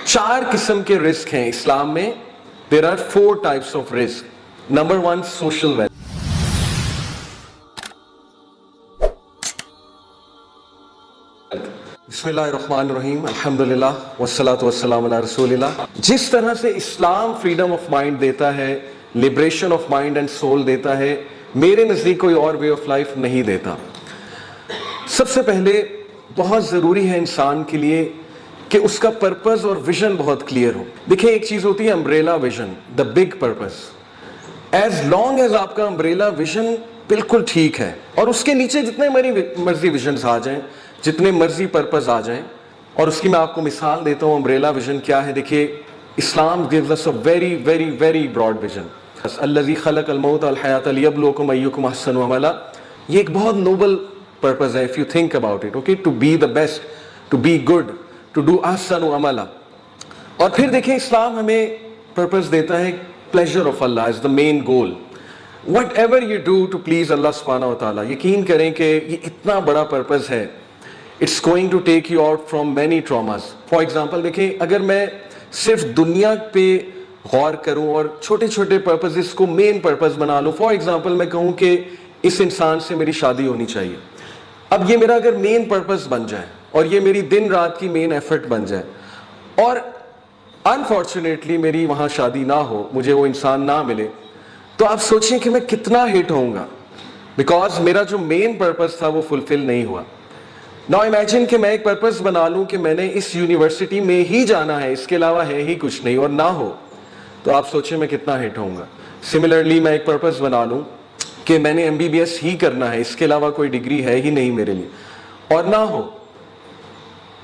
चार किस्म के रिस्क हैं इस्लाम में. There are 4 types of risk. Number 1, social wealth. बिस्मिल्लाहिर्रहमानिर्रहीम, अल्हम्दुलिल्लाह वस्सलातु वस्सलामु अला रसूलिल्लाह. जिस तरह से इस्लाम फ्रीडम ऑफ माइंड देता है, liberation of mind and soul देता है, मेरे नज़दीक कोई और वे ऑफ लाइफ नहीं देता. सबसे पहले बहुत ज़रूरी है इंसान के लिए कि उसका पर्पस और विजन बहुत क्लियर हो. देखिए, एक चीज़ होती है umbrella vision, the big purpose. As long as आपका अम्ब्रेला विजन बिल्कुल ठीक है और उसके नीचे जितने मर्जी विजन्स आ जाएं, जितने मर्जी पर्पस आ जाएं, और उसकी मैं आपको मिसाल देता हूँ अम्ब्रेला विजन क्या है. देखिए, Islam gives us a very very very broad vision. अल्लज़ी खलक़ल मौत वल हयात लियब्लुवकुम अय्युकुम अहसनु अमला. ये एक बहुत नोबल पर्पस है if you think about it. Okay, to be the best, to be good, to do अहसनु अमला. और फिर देखिए, इस्लाम हमें पर्पस देता है pleasure of Allah is the main goal. Whatever you do to please Allah सुब्हानहू व तआला, यकीन करें कि ये इतना बड़ा पर्पस है. It's going to take you out from many traumas. For example देखिए, अगर मैं सिर्फ दुनिया पे गौर करूं और छोटे छोटे पर्पसेस को मेन पर्पस बना लूं. फॉर एग्जाम्पल मैं कहूं कि इस इंसान से मेरी शादी होनी चाहिए. अब ये मेरा अगर मेन पर्पस बन जाए और ये मेरी दिन रात की मेन एफर्ट बन जाए और अनफॉर्चुनेटली मेरी वहाँ शादी ना हो, मुझे वो इंसान ना मिले, तो आप सोचिए कि मैं कितना हिट होऊंगा, बिकॉज मेरा जो मेन पर्पस था वो फुलफिल नहीं हुआ. नाउ इमेजिन कि मैं एक पर्पस बना लूं कि मैंने इस यूनिवर्सिटी में ही जाना है, इसके अलावा है ही कुछ नहीं, और ना हो, तो आप सोचिए मैं कितना हिट होऊंगा. सिमिलरली मैं एक पर्पस बना लूं कि मैंने एमबीबीएस ही करना है, इसके अलावा कोई डिग्री है ही नहीं मेरे लिए, और ना हो.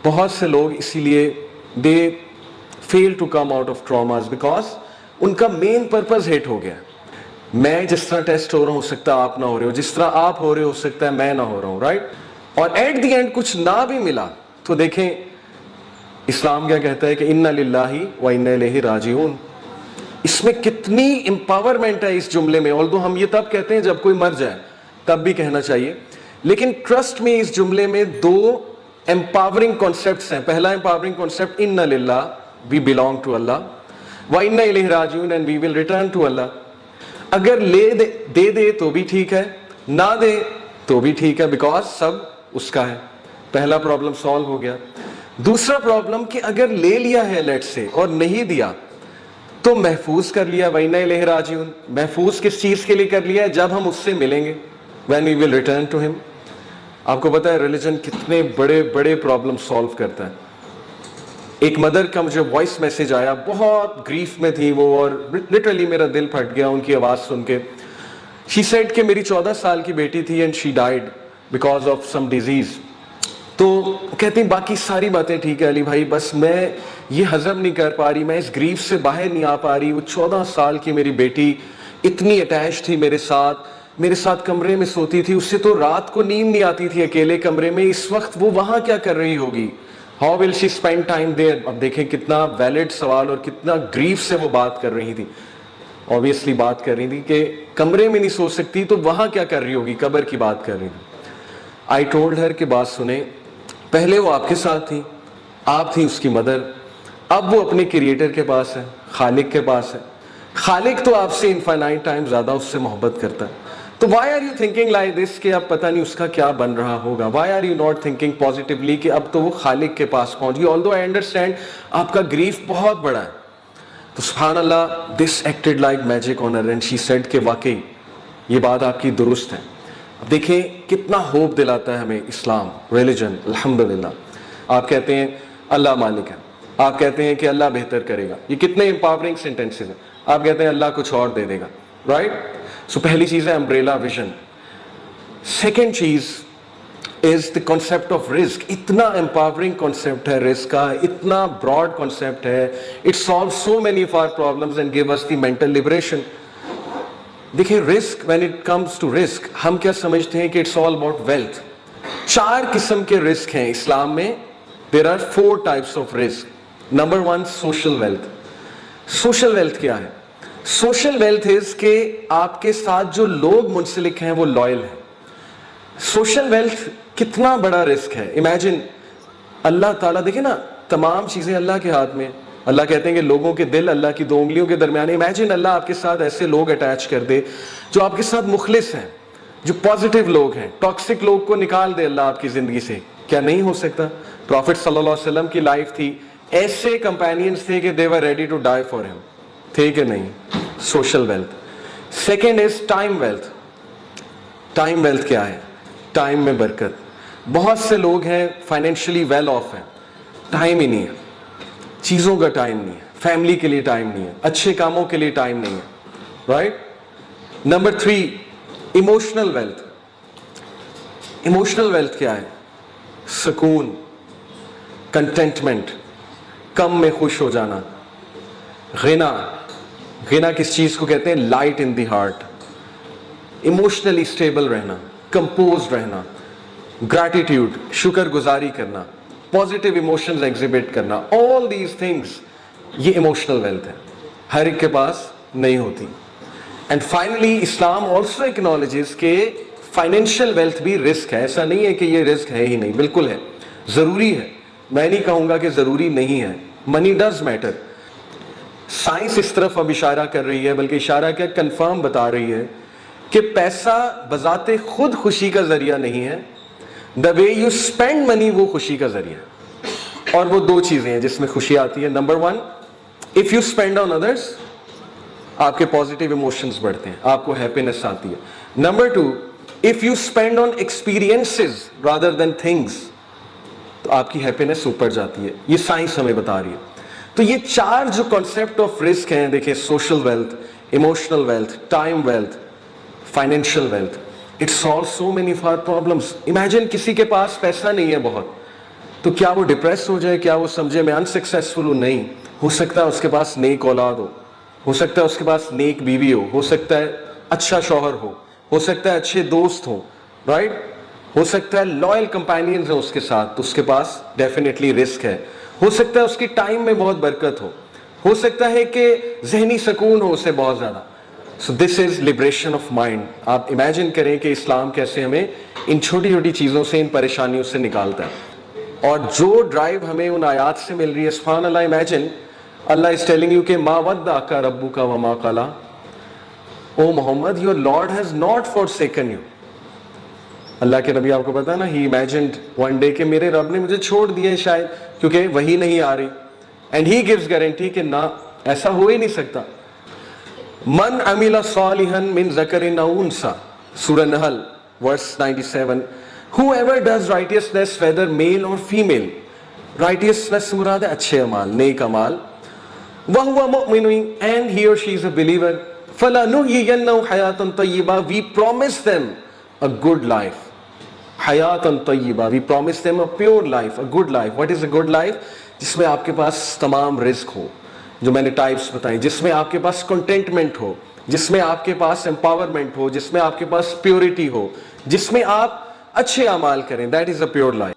बहुत से लोग इसीलिए they fail to come out of traumas because उनका मेन पर्पस हिट हो गया. मैं जिस तरह टेस्ट हो रहा हूं, हो सकता है आप ना हो रहे हो, जिस तरह आप हो रहे हो सकता है मैं ना हो रहा हूं, राइट. और एट द एंड कुछ ना भी मिला तो देखें इस्लाम क्या कहता है कि इन्ना लिल्लाही व इन्ना इलैहि राजिऊन. इसमें कितनी एम्पावरमेंट है इस जुमले में. ऑल्दो हम ये तब कहते हैं जब कोई मर जाए, तब भी कहना चाहिए, लेकिन ट्रस्ट में इस जुमले में 2 एम्पावरिंग कॉन्सेप्ट्स हैं. पहला एम्पावरिंग कॉन्सेप्ट, इन्ना लिल्लाह, वी बिलोंग टू अल्लाह, व इन्ना इलैहि राजिऊन, and we will return to Allah. अगर दे दे तो भी ठीक है, ना दे तो भी ठीक है, बिकॉज सब उसका है. पहला प्रॉब्लम सॉल्व हो गया. दूसरा प्रॉब्लम कि अगर ले लिया है लेट से और नहीं दिया तो महफूज कर लिया, व इन्ना इलैहि राजिऊन. महफूज किस चीज के लिए कर लिया है? जब हम उससे मिलेंगे, when we will return to him. आपको पता है रिलीजन कितने बड़े बड़े प्रॉब्लम सॉल्व करता है. एक मदर का मुझे वॉइस मैसेज आया, बहुत ग्रीफ में थी वो, और लिटरली मेरा दिल फट गया उनकी आवाज सुन के. शी सेड कि मेरी 14 साल की बेटी थी and she died because of some disease. तो कहती बाकी सारी बातें ठीक है अली भाई, बस मैं ये हजम नहीं कर पा रही, मैं इस ग्रीफ से बाहर नहीं आ पा रही. वो 14 साल की मेरी बेटी इतनी अटैच थी मेरे साथ कमरे में सोती थी, उससे तो रात को नींद नहीं आती थी अकेले कमरे में. इस वक्त वो वहां क्या कर रही होगी? How will she spend time there? अब देखें कितना वैलिड सवाल और कितना ग्रीफ से वो बात कर रही थी. ऑब्वियसली बात कर रही थी कि कमरे में नहीं सो सकती तो वहां क्या कर रही होगी, कब्र की बात कर रही थी. आई टोल्ड हर कि बात सुने, पहले वो आपके साथ थी, आप थी उसकी मदर, अब वो अपने क्रिएटर के पास है, खालिक के पास है. खालिक तो आपसे इनफाइनाइट टाइम ज्यादा उससे मोहब्बत करता है. तो why are you thinking like this कि अब पता नहीं उसका क्या बन रहा होगा? Why are you not thinking positively कि अब तो वो खालिक के पास पहुंच गई? ऑल्दो आई अंडरस्टैंड आपका ग्रीफ बहुत बड़ा है. तो सुभान अल्लाह, this acted like magic on her and she said कि वाकई ये बात आपकी दुरुस्त है. अब देखें कितना होप दिलाता है हमें इस्लाम रिलीजन. अल्हम्दुलिल्लाह. आप कहते हैं अल्लाह मालिक है, आप कहते हैं कि अल्लाह बेहतर करेगा. ये कितने एम्पावरिंग सेंटेंसेस हैं. आप कहते हैं अल्लाह कुछ और दे देगा, राइट. सो पहली चीज है अम्ब्रेला विजन. सेकेंड चीज इज द कॉन्सेप्ट ऑफ रिस्क. इतना एम्पावरिंग कॉन्सेप्ट है रिस्क का, इतना ब्रॉड कॉन्सेप्ट है. It solve so many of our problems and give us the mental liberation. देखिए, रिस्क, व्हेन इट कम्स टू रिस्क, हम क्या समझते हैं कि इट्स ऑल अबाउट वेल्थ. 4 किस्म के रिस्क हैं इस्लाम में. There are 4 types of risk. Number 1, social wealth. Social wealth क्या है? सोशल वेल्थ इज के आपके साथ जो लोग मुंसलिक हैं वो लॉयल हैं. सोशल वेल्थ कितना बड़ा रिस्क है. इमेजिन अल्लाह ताला, देखिए ना, तमाम चीजें अल्लाह के हाथ में. اللہ کہتے ہیں کہ لوگوں کے دل اللہ کی 2 انگلیوں کے درمیان. امیجن اللہ آپ کے ساتھ ایسے لوگ اٹیچ کر دے جو آپ کے ساتھ مخلص ہیں, جو پازیٹیو لوگ ہیں. ٹاکسک لوگ کو نکال دے اللہ آپ کی زندگی سے. کیا نہیں ہو سکتا؟ پروفٹ صلی اللہ علیہ وسلم کی لائف تھی, ایسے کمپینینز تھے کہ they were ready to die for him. تھے کہ نہیں؟ Social wealth. Second is time wealth. Time wealth کیا ہے؟ ٹائم میں برکت. بہت سے لوگ ہیں فائنینشلی ویل آف ہیں, ٹائم ہی نہیں ہے, چیزوں کا ٹائم نہیں ہے, فیملی کے لیے ٹائم نہیں ہے, اچھے کاموں کے لیے ٹائم نہیں ہے, right. Number 3, emotional wealth. Emotional wealth کیا ہے؟ سکون, کنٹینٹمنٹ, کم میں خوش ہو جانا. غنا. غنا کس چیز کو کہتے ہیں؟ Light in the heart. Emotionally stable رہنا, کمپوزڈ رہنا, گریٹیٹیوڈ, شکر گزاری کرنا, پازیٹیو ایموشنز ایگزیبٹ کرنا. آل دیز تھنگس یہ ایموشنل ویلتھ ہے, ہر ایک کے پاس نہیں ہوتی. And finally Islam also acknowledges کہ فائنینشیل ویلتھ بھی رسک ہے. ایسا نہیں ہے کہ یہ رسک ہے ہی نہیں, بالکل ہے, ضروری ہے. میں نہیں کہوں گا کہ ضروری نہیں ہے. Money does matter. سائنس اس طرف اب اشارہ کر رہی ہے, بلکہ اشارہ کیا کنفرم بتا رہی ہے کہ پیسہ بذات خود خوشی کا ذریعہ نہیں ہے. دا وے یو اسپینڈ منی وہ خوشی کا ذریعہ ہے. اور وہ 2 چیزیں ہیں جس میں خوشی آتی ہے. Number 1, if you spend on others, آپ کے پازیٹیو ایموشنز بڑھتے ہیں, آپ کو ہیپینس آتی ہے. Number 2, if you spend on experiences rather than things, تو آپ کی ہیپینس اوپر جاتی ہے. یہ سائنس ہمیں بتا رہی ہے. تو یہ 4 جو کانسیپٹ آف رسک ہیں, دیکھیں, social wealth, emotional wealth, time wealth, financial wealth, it solve so many of our problems. Imagine کسی کے پاس پیسہ نہیں ہے بہت, تو کیا وہ ڈپریس ہو جائے؟ کیا وہ سمجھے میں انسکسیسفل ہوں؟ نہیں. ہو سکتا ہے اس کے پاس نیک اولاد ہو سکتا ہے اس کے پاس نیک بیوی ہو سکتا ہے اچھا شوہر ہو سکتا ہے اچھے دوست ہوں, رائٹ, ہو سکتا ہے لائل کمپینینز ہیں اس کے ساتھ, تو اس کے پاس ڈیفینیٹلی رسک ہے. ہو سکتا ہے اس کی ٹائم میں بہت برکت ہو سکتا ہے کہ ذہنی سکون ہو اسے بہت زیادہ. سو دس از لبریشن آف مائنڈ. آپ امیجن کریں کہ اسلام کیسے ہمیں ان چھوٹی چھوٹی چیزوں سے, ان پریشانیوں سے نکالتا ہے. اور جو ڈرائیو ہمیں ان آیات سے مل رہی ہے, سبحان اللہ, imagine Allah is telling you کہ ما ودعک ربک وما قلی. O Muhammad, your lord has not forsaken you. Allah کے نبی, آپ کو پتا نا, ہی امیجنڈ ون ڈے کہ میرے رب نے مجھے چھوڑ دیا ہے شاید, کیونکہ وہی نہیں آ رہی. اینڈ ہی گیوز گارنٹی کہ نہ, ایسا ہو ہی نہیں سکتا. من عمل صالحا من ذکر او انثى, سورہ نحل ورس 97. whoever does righteousness whether male or female, righteousness مراد ہے اچھے اعمال, نیک اعمال. وهو مؤمن, and he or she is a believer, فلنحيينه حياة طيبة, we promise them a good life. حیاتاً Taiba, we promise them a pure life, a good life. What is a good life? جس میں آپ کے پاس تمام رزق ہو, جو میں نے ٹائپس بتائیں, جس میں آپ کے پاس کنٹینٹمنٹ ہو, جس میں آپ کے پاس امپاورمنٹ ہو, جس میں آپ کے پاس پیورٹی ہو, جس میں آپ اچھے اعمال کریں. That is a pure life.